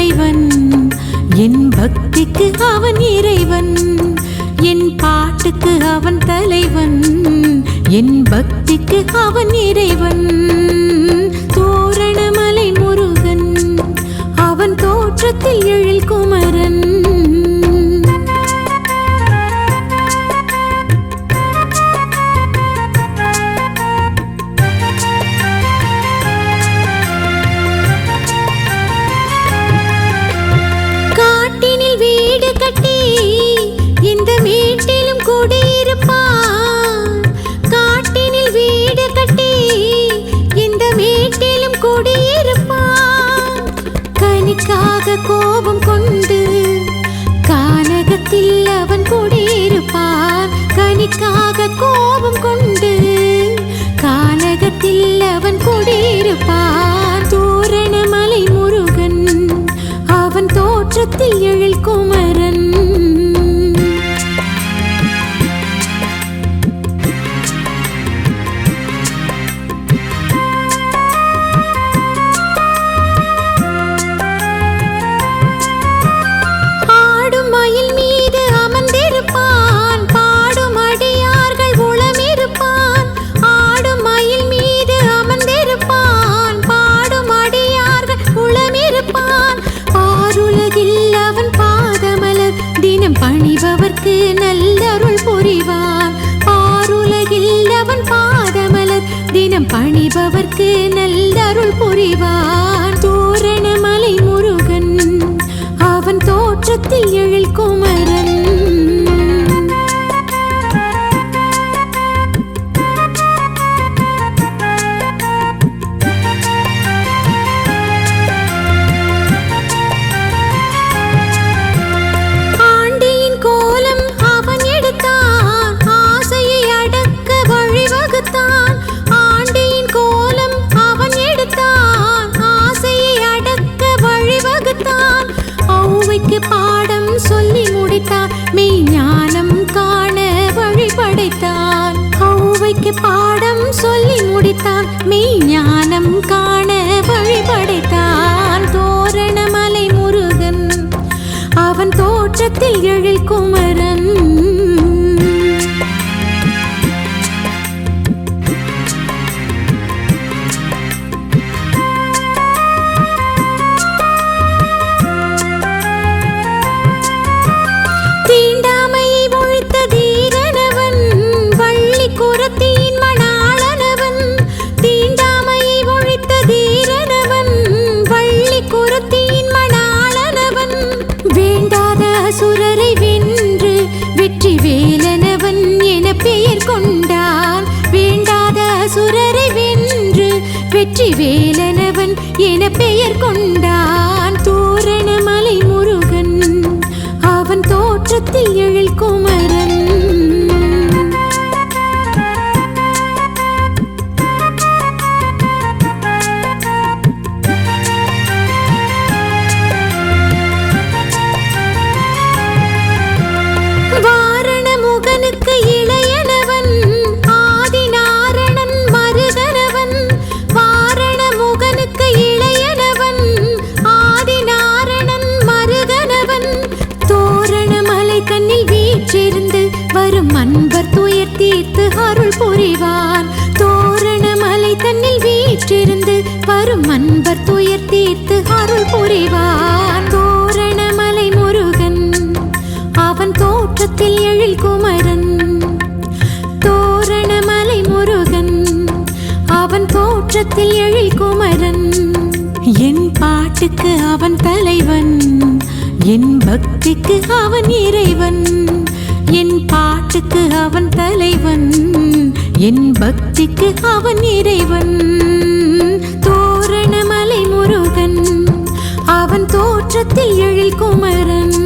தலைவன், என் பக்திக்கு அவன் இறைவன். என் பாட்டுக்கு அவன் தலைவன், என் பக்திக்கு அவன் இறைவன். தோரணமலை முருகன், அவன் தோற்றத்தில் எழில் குமரன். காட்டினில் வீடு கட்டி இந்த மேட்டிலும் குடியிருப்பான். காட்டினில் வீடு கட்டி இந்த மேட்டிலும் குடியிருப்பான். கனிக்காக கோபம் கொண்டு கானகத்தில் அவன் குடியிருப்பான். கனிக்காக கோபம் கொண்டு கானகத்தில் அவன் குடியிருப்பான். தோரணமலை முருகன், அவன் தோற்றத்தில் எழில் குமரன். ஆடும் மயில் மீது அமர்ந்திருப்பான், பாடும் அடியார்கள் உளமிருப்பான். ஆடும் மயில் மீது அமர்ந்திருப்பான், பாடும் அடியார்கள் உளமிருப்பான். ஆருலகில் அவன் பாதமலர் தினம் பணிபவர்க்கு நல்லருள் புரிவான். ஆருலகில் அவன் பாதமலர் தினம் பணிபவர்க்கு நல்லருள் புரிவான். தோரணமலை முருகன், அவன் தோற்றத்தில் எழில் குமரன். ஆண்டியின் கோலம் அவன் எடுத்தான், ஆசையை அடக்க வழிவகுத்தான். ஆண்டியின் கோலம் அவன் எடுத்தான், ஆசையை அடக்க வழிவகுத்தான். ஔவைக்கு பாடம் சொல்லி முடித்தான், மெய்ஞானம் காண வழி படைத்தான். ஔவைக்கு பாடம் சொல்லி முடித்தான், மெய்ஞானம் காண வழி படைத்தான். தோரணமலை முருகன், அவன் தோற்றத்தில் எழில் குமரன். தீண்டாமையை ஒழித்த தீரனவன், வள்ளி குரத்தின் மணாளனவன். தீண்டாமையை ஒழித்த தீரனவன், வள்ளி குரத்தின் மணாளனவன். வேண்டாத அசுரரை வென்று வெற்றி வேலனவன் என பெயர் கொண்டான். வேண்டாத அசுரரை வென்று வெற்றி வேலனவன் என பெயர் கொண்டான். தோரணமலை முருகன், அவன் தோற்றத்தில் எழில் குமரன். வாரணமுகனுக்கு இளையனவன், ஆதிநாரணன் மருகனவன். வாரணமுகனுக்கு இளையனவன், ஆதிநாரணன் மருகனவன். தோரணமலை தன்னில் வீற்றிருந்து வரும் அன்பர் துயர் தீர்த்து அருள் புரிவான். தோரணமலை தன்னில் வீற்றிருந்து வரும் அன்பர் துயர் தீர்த்து அருள் புரிவான். தோரணமலை முருகன், அவன் தோற்றத்தில் எழில் குமரன். தோரணமலை முருகன், அவன் தோற்றத்தில் எழில் குமரன். என் பாட்டுக்கு அவன் தலைவன், என் பக்திக்கு அவன் இறைவன். என் பாட்டுக்கு அவன் தலைவன், என் பக்திக்கு அவன் இறைவன். தோரணமலை முருகன், அவன் தோற்றத்தில் எழில் குமரன்.